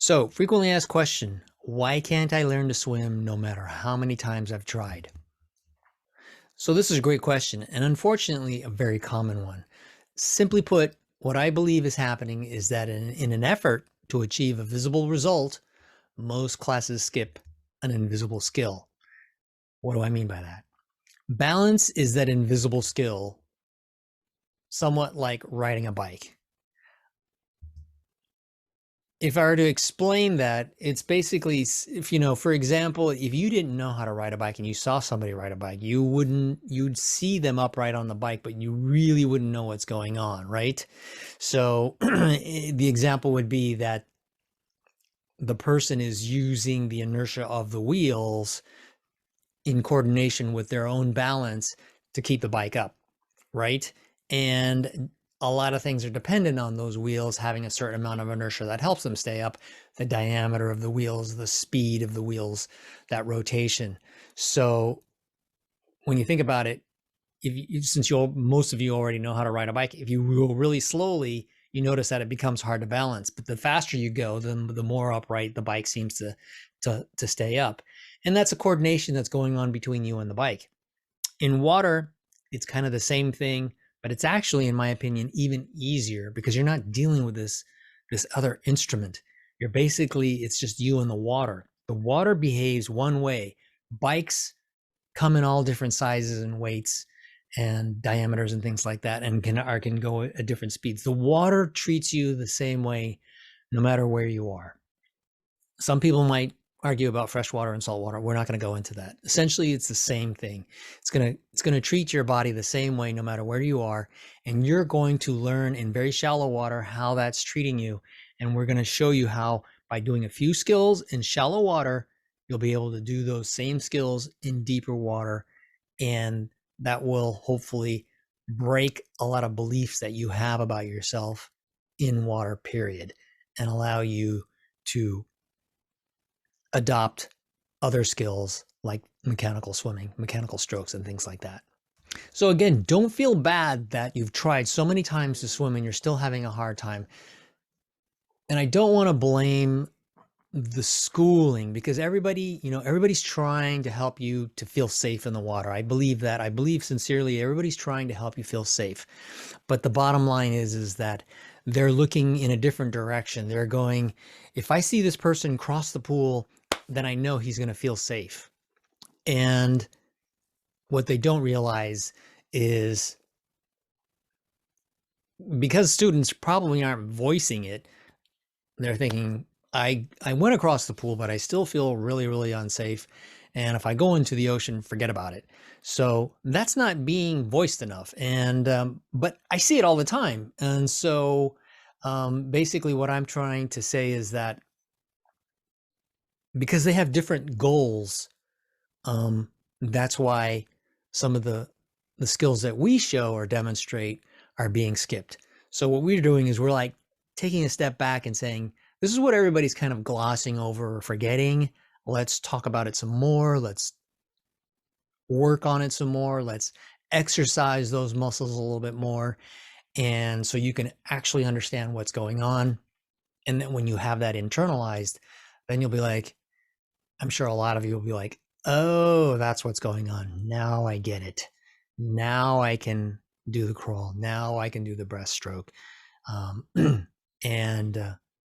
So, frequently asked question, why can't I learn to swim no matter how many times I've tried? So, this is a great question, and unfortunately, a very common one. Simply put, what I believe is happening is that in an effort to achieve a visible result, most classes skip an invisible skill. What do I mean by that? Balance is that invisible skill, somewhat like riding a bike. If I were to explain that, it's basically if for example, if you didn't know how to ride a bike and you saw somebody ride a bike, you'd see them upright on the bike, but you really wouldn't know what's going on, right? So the example would be that the person is using the inertia of the wheels in coordination with their own balance to keep the bike up, right? And a lot of things are dependent on those wheels having a certain amount of inertia that helps them stay up, the diameter of the wheels, the speed of the wheels, that rotation. So when you think about it, since most of you already know how to ride a bike, if you go really slowly, you notice that it becomes hard to balance. But the faster you go, then the more upright the bike seems to stay up. And that's a coordination that's going on between you and the bike. In water, it's kind of the same thing, but it's actually, in my opinion, even easier because you're not dealing with this other instrument. It's just you and the water. The water behaves one way. Bikes come in all different sizes and weights and diameters and things like that, and can go at different speeds. The water treats you the same way no matter where you are. Some people might argue about freshwater and saltwater. We're not going to go into that. Essentially, it's the same thing. It's going to treat your body the same way no matter where you are, and you're going to learn in very shallow water how that's treating you. And we're going to show you how by doing a few skills in shallow water, you'll be able to do those same skills in deeper water, and that will hopefully break a lot of beliefs that you have about yourself in water, period, and allow you to adopt other skills like mechanical swimming, mechanical strokes, and things like that. So again, don't feel bad that you've tried so many times to swim and you're still having a hard time. And I don't want to blame the schooling because everybody's trying to help you to feel safe in the water. I believe that. I believe sincerely everybody's trying to help you feel safe. But the bottom line is that they're looking in a different direction. They're going, if I see this person cross the pool, then I know he's going to feel safe. And what they don't realize is because students probably aren't voicing it, they're thinking, I went across the pool, but I still feel really, really unsafe. And if I go into the ocean, forget about it. So that's not being voiced enough. And, but I see it all the time. And so, basically what I'm trying to say is that because they have different goals, that's why some of the skills that we show or demonstrate are being skipped. So what we're doing is we're like taking a step back and saying, this is what everybody's kind of glossing over or forgetting. Let's talk about it some more. Let's work on it some more. Let's exercise those muscles a little bit more. And so you can actually understand what's going on. And then when you have that internalized, then you'll be like, I'm sure a lot of you will be like, oh, that's what's going on. Now I get it. Now I can do the crawl. Now I can do the breaststroke. And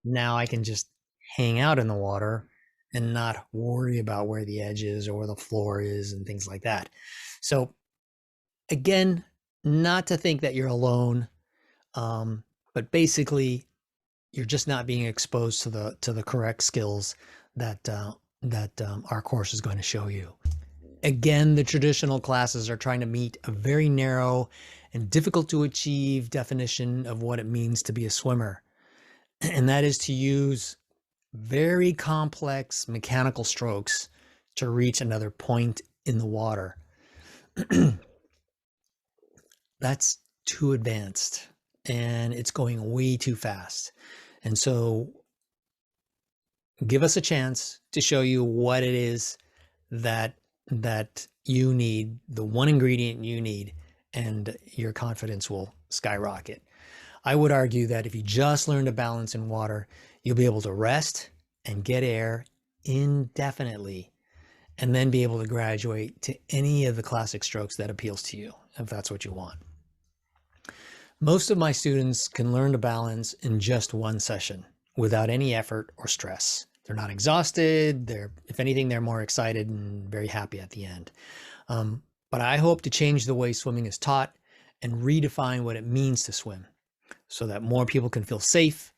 now I can just hang out in the water and not worry about where the edge is or where the floor is and things like that. So again, not to think that you're alone, but basically you're just not being exposed to the correct skills that our course is going to show you. Again, the traditional classes are trying to meet a very narrow and difficult to achieve definition of what it means to be a swimmer. And that is to use very complex mechanical strokes to reach another point in the water. That's too advanced and it's going way too fast. And so give us a chance to show you what it is that you need, the one ingredient you need, and your confidence will skyrocket. I would argue that if you just learn to balance in water, you'll be able to rest, and get air indefinitely, and then be able to graduate to any of the classic strokes that appeals to you, if that's what you want. Most of my students can learn to balance in just one session without any effort or stress. They're not exhausted. If anything, they're more excited and very happy at the end. But I hope to change the way swimming is taught and redefine what it means to swim so that more people can feel safe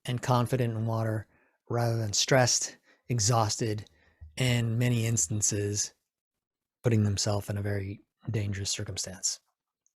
and confident in water rather than stressed, exhausted, and many instances putting themselves in a very dangerous circumstance.